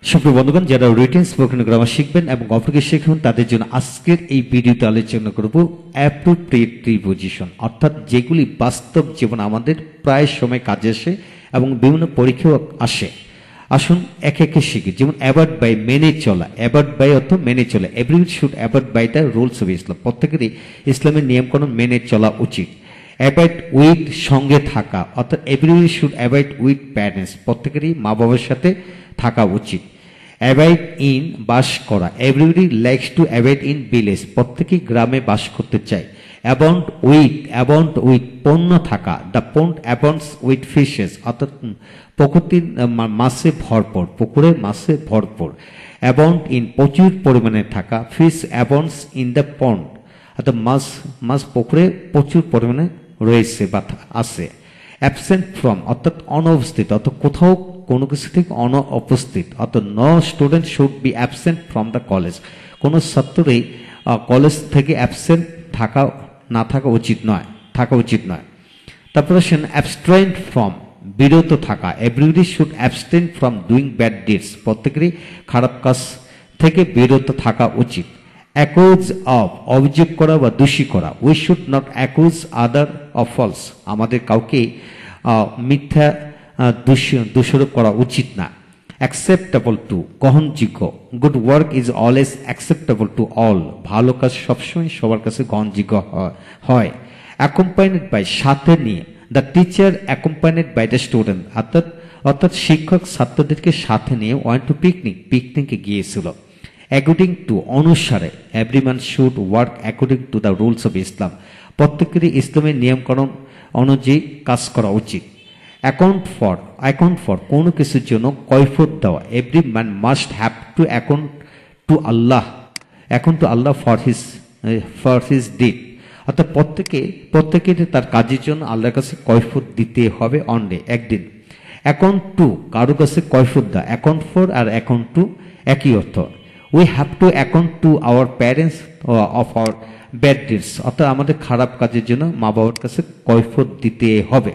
সুপ্রিয় বন্ধুগণ, যারা রিটেন স্পোকেন গ্রামার শিখবেন এবং অপরকে শেখাবেন তাদের জন্য আজকের এই ভিডিওতে আলোচনা করব অ্যাপ্রোপ্রিয়েট প্রিপোজিশন, অর্থাৎ যেগুলি বাস্তব জীবন আমাদের প্রায় সময় কাজে আসে এবং বিভিন্ন পরীক্ষাও আসে। আসুন একে একে শিখি। যেমন অ্যাবাউট বাই, মেনে চলা। অ্যাবাউট বাই অর্থ মেনে চলা। Everybody should about by the rules of Islam. প্রত্যেকেরই ইসলামের নিয়মকানুন মেনে চলা উচিত। অ্যাবাইড উইথ, সঙ্গে থাকা, অর্থাৎ everybody should abide with parents. প্রত্যেকেরই মা বাবার সাথে থাকা উচিত। অ্যাবাইড ইন, বাস করা। Everybody likes to abide in village. প্রত্যেকেই গ্রামে বাস করতে চায়। অ্যাবাউন্ড উইথ, পণ্য থাকা। The pond abounds with fishes, অর্থাৎ পুকুরটি মাছে ভরপুর, পুকুরে মাছে ভরপুর। অ্যাবাউন্ড ইন, প্রচুর পরিমাণে থাকা। Fish abounds in the pond, অর্থাৎ মাছ পুকুরে প্রচুর পরিমাণে রয়েছে বা আছে। অ্যাবসেন্ট ফ্রম, অর্থাৎ অনুপস্থিত, অর্থাৎ কোথাও কোনো কিছু থেকে অনুপস্থিত, অর্থাৎ no student should be absent from the college. কোনো ছাত্রই কলেজ থেকে অ্যাবসেন্ট থাকা উচিত নয়। তারপরে অ্যাবস্ট্রেন ফ্রম, বিরত থাকা। Everybody should abstain from doing bad deeds. প্রত্যেকেরই খারাপ কাজ থেকে বিরত থাকা উচিত। অ্যাকিউজ অফ, অভিযোগ করা বা দোষী করা। We should not accuse other of false. আমাদের কাউকে মিথ্যা দোষারোপ করা উচিত না। অ্যাকসেপ্টেবল টু, গ্রহণযোগ্য। Good work is always acceptable to all. ভালো কাজ সবসময় সবার কাছে গ্রহণযোগ্য হয়। অ্যাকম্পাইনেড বাই, সাথে নিয়ে। The teacher accompanied by the student, অর্থাৎ শিক্ষক ছাত্রদেরকে সাথে নিয়ে ওয়েন্ট টু পিকনিকে গিয়েছিল। অ্যাকর্ডিং টু, অনুসারে। Every man should work according to the rules of Islam. প্রত্যেকেরই ইসলামের নিয়মকানুন অনুযায়ী কাজ করা উচিত। অ্যাকাউন্ট ফর, কোনো কিছুর জন্য কৈফিয়ত দেওয়া। Every man must have to account two Allah for his did, অর্থাৎ প্রত্যেকে তার কাজের জন্য আল্লাহর কাছে কৈফিয়ত দিতে হবে একদিন। অ্যাকাউন্ট টু, কারো কাছে কৈফিয়ত দেওয়া। অ্যাকাউন্ট ফর আর অ্যাকাউন্ট টু একই অর্থ। We have to account to our parents of our bad deeds, অর্থাৎ আমাদের খারাপ কাজের জন্য মা বাবার কাছে কৈফিয়ত দিতে হবে।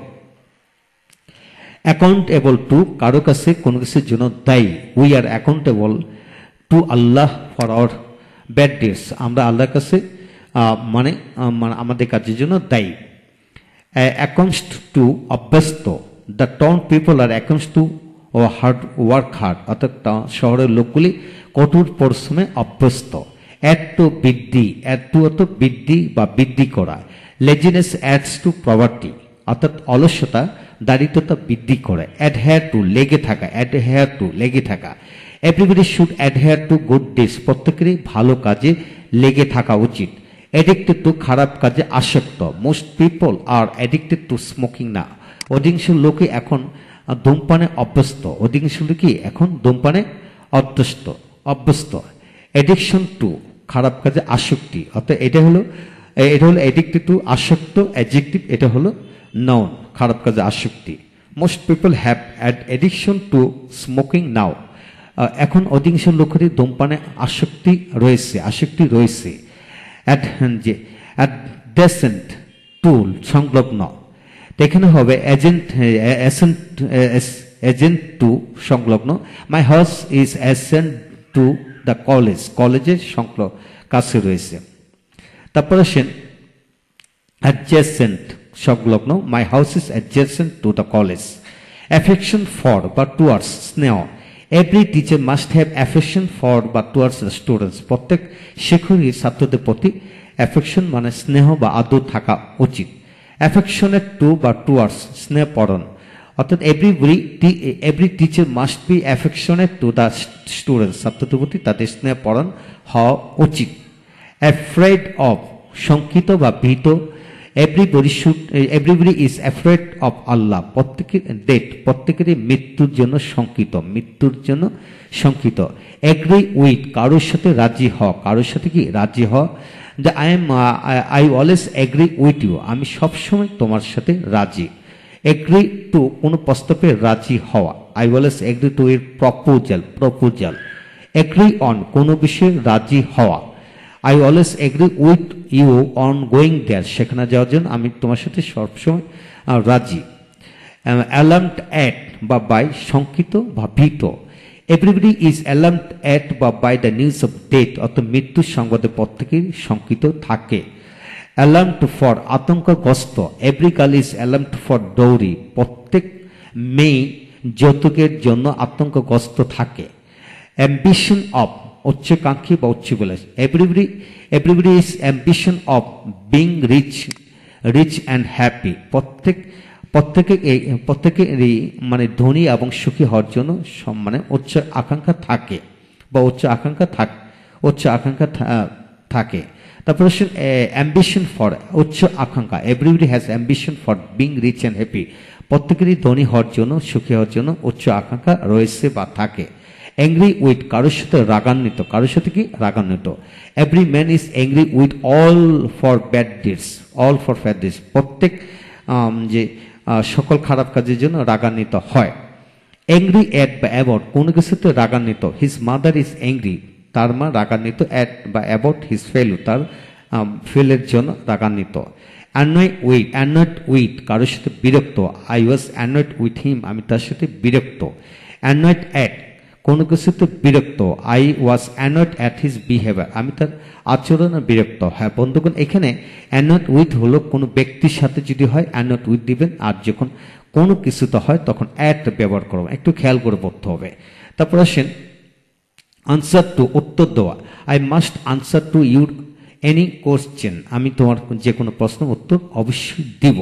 অ্যাকাউন্টেবল টু, কারো কাছে কোনো কিছুর জন্য দায়ী। We are accountable to Allah for our bad deeds. আমরা আল্লাহর কাছে মানে আমাদের কাজের জন্য দায়ী। অ্যাকাউন্টস টু, অভ্যস্ত। The town people are accounts to work hard, অর্থাৎ শহরের লোকগুলি কঠোর পরিশ্রমে অভ্যস্ত। অ্যাড টু, বৃদ্ধি। অ্যাড টু অর্থ বৃদ্ধি বা বৃদ্ধি করা। লেজিনেস অ্যাডস টু পভার্টি, অর্থাৎ অলস্যতা দারিদ্রতা বৃদ্ধি করে। অ্যাডহেয়ার টু, লেগে থাকা। Everybody should adhere to good deeds. প্রত্যেকেরই ভালো কাজে লেগে থাকা উচিত। অ্যাডিক্টেড টু, খারাপ কাজে আসক্ত। Most people R addicted to smoking না। অধিকাংশ লোকই এখন ধূমপানে অভ্যস্ত। অ্যাডিকশন টু, খারাপ কাজে আসক্তি, অর্থাৎ এটা হলো অ্যাডিক্টেড টু, আসক্ত অ্যাডজেক্টিভ, এটা হলো নাউন, খারাপ কাজে আসক্তি। Most people have addiction to smoking now. এখন অধিকাংশ লোকেরই ধূমপানে আসক্তি রয়েছে। অ্যাডজেসেন্ট টু, সংলগ্ন। এখানে হবে এজেন্ট টু, সংলগ্ন। My house is accent to the কলেজের কাছে রয়েছে। তারপরে অ্যাডজেসেন্ট, সংলগ্ন। My house is adjacent to the college. Affection for বা টুয়ার্ডস, স্নেহ। Every teacher must have affection for বা টুয়ার্ডস দ্য স্টুডেন্টস। প্রত্যেক শিক্ষকই ছাত্রদের প্রতি অ্যাফেকশন মানে স্নেহ বা আদর থাকা উচিত। অ্যাফেকশনেট টু বা টুয়ার্ডস, স্নেহপরণ, অর্থাৎ every teacher must be affectionate to the students. ছাত্রদের প্রতি তাদের স্নেহপরণ হওয়া উচিত। অ্যাফ্রেড অফ, শঙ্কিত বা ভীত। এভরিবডি ইজ অ্যাফ্রেড অফ আল্লাহ। প্রত্যেকেরই মৃত্যুর জন্য শঙ্কিত। এগ্রি উইথ, কারোর সাথে রাজি হওয়া। I always agree with you, আমি সবসময় তোমার সাথে রাজি। এগ্রি টু, কোনো প্রস্তাবে রাজি হওয়া। I always agree to her proposal. Agree on, কোনো বিষয়ে রাজি হওয়া। I always agree with you on going there, সেখানে যাওয়ার জন্য আমি তোমার সাথে সবসময় রাজি। অ্যালার্মড অ্যাট বা বাই, শঙ্কিত বা ভীত। এভরিবডি ইজ অ্যালার্মড অ্যাট বা by the news of death, অর্থাৎ মৃত্যুর সংবাদে প্রত্যেকেই শঙ্কিত থাকে। অ্যালার্মড ফর আতঙ্কগ্রস্ত, every girl is alarmed for dowry, প্রত্যেক মেয়ে যৌতুকের জন্য আতঙ্কগ্রস্ত থাকে। অ্যাম্বিশন অফ, উচ্চাকাঙ্ক্ষী বা উচ্চাভিলাষ, everybody is ambition of being rich and happy, প্রত্যেকেরই মানে ধনী এবং সুখী হওয়ার জন্য মানে উচ্চ আকাঙ্ক্ষা থাকে বা উচ্চ আকাঙ্ক্ষা থাকে। তারপরে অ্যাম্বিশন ফর, উচ্চ আকাঙ্ক্ষা, everybody has ambition for being rich and happy, প্রত্যেকেরই ধনী হওয়ার জন্য সুখী হওয়ার জন্য উচ্চ আকাঙ্ক্ষা রয়েছে বা থাকে। অ্যাংরি উইথ, কারোর সাথে রাগান্বিত, কারোর সাথে কি রাগান্বিত। Every man is angry with all for bad deeds, প্রত্যেক যে সকল খারাপ কাজের জন্য রাগান্বিত হয়। অ্যাংরি অ্যাট বা অ্যাবাউট, কোনো কিছুতে রাগান্বিত। হিজ মাদার ইজ অ্যাংরি, তার মা রাগান্বিত। অ্যাট বা অ্যাবাউট হিজ ফেলু, তার ফেলের জন্য রাগান্বিত। অ্যানয়েড উইথ, কারোর সাথে বিরক্ত। I was annoyed with him, আমি তার সাথে বিরক্ত। অ্যানয়েড অ্যাট, কোনো কিছুতে বিরক্ত। I was annoyed at his behaviour, আমি তার আচরণে বিরক্ত। হ্যাঁ বন্ধুগণ, এখানে অ্যানয়েড উইথ হলো কোনো ব্যক্তির সাথে যদি হয় অ্যানয়েড উইথ দিবেন, আর যখন কোনো কিছুতে হয় তখন অ্যাট ব্যবহার করবেন। একটু খেয়াল করে পড়তে হবে। তারপর আসেন আনসার টু, উত্তর দেওয়া। I must answer to your any question, আমি তোমার যে কোনো প্রশ্ন উত্তর অবশ্যই দিব।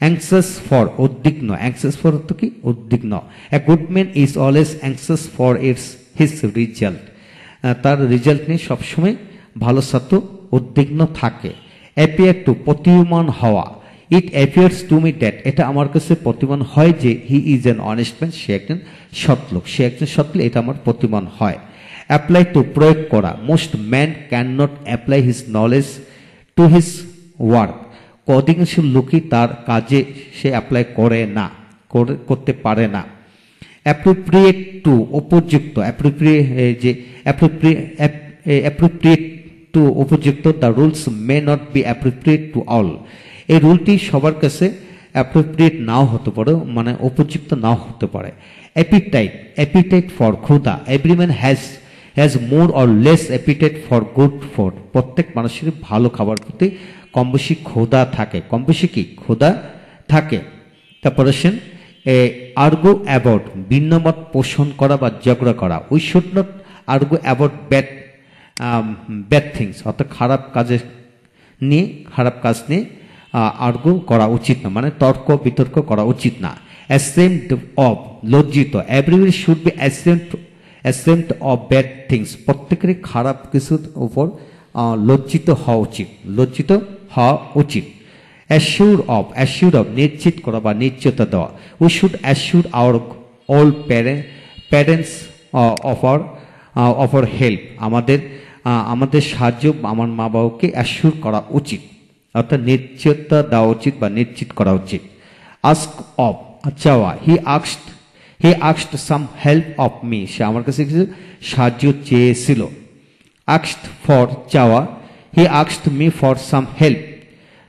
অ্যাংসাস ফর, উদ্বিগ্ন। অ্যাংসাস ফর অর্থ কি? উদ্বিগ্ন। A good man is always anxious for his result, তার রিজাল্ট নিয়ে সবসময় ভালো ছাত্র উদ্বিগ্ন থাকে। অ্যাপিয়ার টু, প্রতীয়মান হওয়া। It appears to me that, এটা আমার কাছে প্রতীয়মান হয় যে he is an honest man, সে একজন সৎলোক, এটা আমার প্রতীয়মান হয়। অ্যাপ্লাই টু, প্রয়োগ করা। Most man can not apply his knowledge to his work, অধিকাংশ লোকই তার কাজে সে অ্যাপ্লাই করতে পারে না। অ্যাপ্রোপ্রিয়েট টু, উপযুক্ত। অ্যাপ্রোপ্রিয়েট টু, উপযুক্ত। The rules may not be appropriate to all, এই রুলটি সবার কাছে অ্যাপ্রোপ্রিয়েট নাও হতে পারে, মানে উপযুক্ত নাও হতে পারে। অ্যাপিটাইট ফর, ক্ষুধা। Every man has more or less appetite for good food, প্রত্যেক মানুষের ভালো খাবার প্রতি কম বেশি ক্ষুধা থাকে, ক্ষুধা থাকে। তারপর আসেন আর্গো অ্যাবাউট, ভিন্নমত পোষণ করা বা ঝগড়া করা। We should not argue about bad things, অর্থাৎ খারাপ কাজ নিয়ে আর্গো করা উচিত না, মানে তর্ক বিতর্ক করা উচিত না। অ্যাসেমড অফ, লজ্জিত। Everybody should be ashamed of bad things, প্রত্যেকেরই খারাপ কিছুর উপর লজ্জিত হওয়া উচিত। অ্যাসিউর অফ, নিশ্চিত করা বা নিশ্চয়তা দেওয়া। We should assure hour all parents of hour help, আমাদের সাহায্য আমার মা বাবাকে অ্যাসিউর করা উচিত, অর্থাৎ নিশ্চয়তা দেওয়া উচিত বা নিশ্চিত করা উচিত। আস্ক অফ, চাওয়া। He asked some help of me, সে আমার কাছে কিছু সাহায্য চেয়েছিল। আস্কড ফর, চাওয়া। He asked me for some help.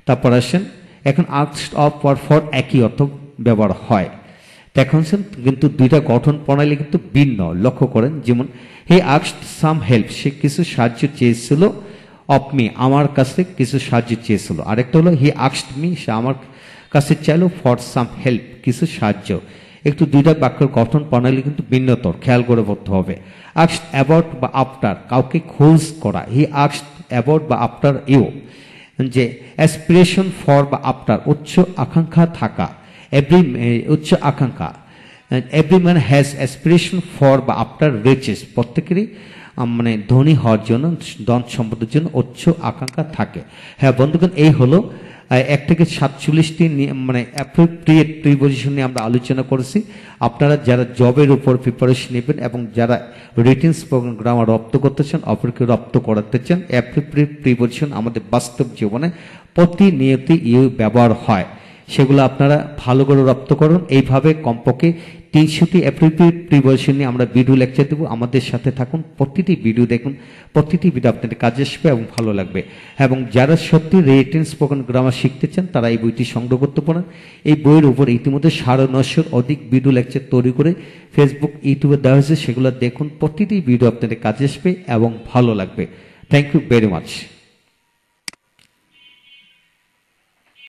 তারপর আসেন এখন আস্কড অফ ফর একই অর্থ ব্যবহার হয়। দেখছেন কিন্তু দুইটা গঠন প্রণালী কিন্তু ভিন্ন, লক্ষ্য করেন। যেমন হি আস্কড সাম হেল্প, সে কিছু সাহায্য চেয়েছিল। অফ মি, আমার কাছে কিছু সাহায্য চেয়েছিল। আরেকটা হলো হি আস্কড মি, সে আমার কাছে চাইলো ফর সাম হেল্প, কিছু সাহায্য। একটু দুইটা বাক্যের গঠন প্রণালী কিন্তু ভিন্নতর, খেয়াল করে পড়তে হবে। আস্কড অ্যাবাউট বা আফটার, কাউকে খোঁজ করা। হি আস্কড অ্যাবাউট বা আফটার ইউ, যে অ্যাসপিরেশন ফর বা আফটার, উচ্চ আকাঙ্ক্ষা থাকা। উচ্চ আকাঙ্ক্ষা। Every man has aspiration for বা আফটার রিচেস, প্রত্যেকেরই মানে ধনী হওয়ার জন্য, ধন সম্পদের জন্য উচ্চ আকাঙ্ক্ষা থাকে। হ্যাঁ বন্ধুগণ, এই হলো 1 থেকে 47টি মানে অ্যাপ্রোপ্রিয়েট প্রিপজিশন নিয়ে আমরা আলোচনা করেছি। আপনারা যারা জবের উপর প্রিপারেশন নেবেন এবং যারা রিটেন স্পোকেন গ্রামার রপ্ত করতে চান, অপরকে রপ্ত করাতে চান, অ্যাপ্রোপ্রিয়েট প্রিপজিশন আমাদের বাস্তব জীবনে প্রতিনিয়তই ব্যবহার হয়, সেগুলো আপনারা ভালো করে রপ্ত করুন। এইভাবে কমপক্ষে 300টি অ্যাপ্রোপ্রিয়েট প্রিপজিশন নিয়ে আমরা ভিডিও লেকচার দেবো। আমাদের সাথে থাকুন, প্রতিটি ভিডিও দেখুন, প্রতিটি ভিডিও আপনাদের কাজে আসবে এবং ভালো লাগবে। এবং যারা সত্যি রিটেন স্পোকেন গ্রামার শিখতে চান তারা এই বইটি সংগ্রহ করতে পারেন। এই বইয়ের উপর ইতিমধ্যে 950 অধিক ভিডিও লেকচার তৈরি করে ফেসবুক, ইউটিউবে দেওয়া হয়েছে, সেগুলো দেখুন, প্রতিটি ভিডিও আপনাদের কাজে আসবে এবং ভালো লাগবে। Thank you very much.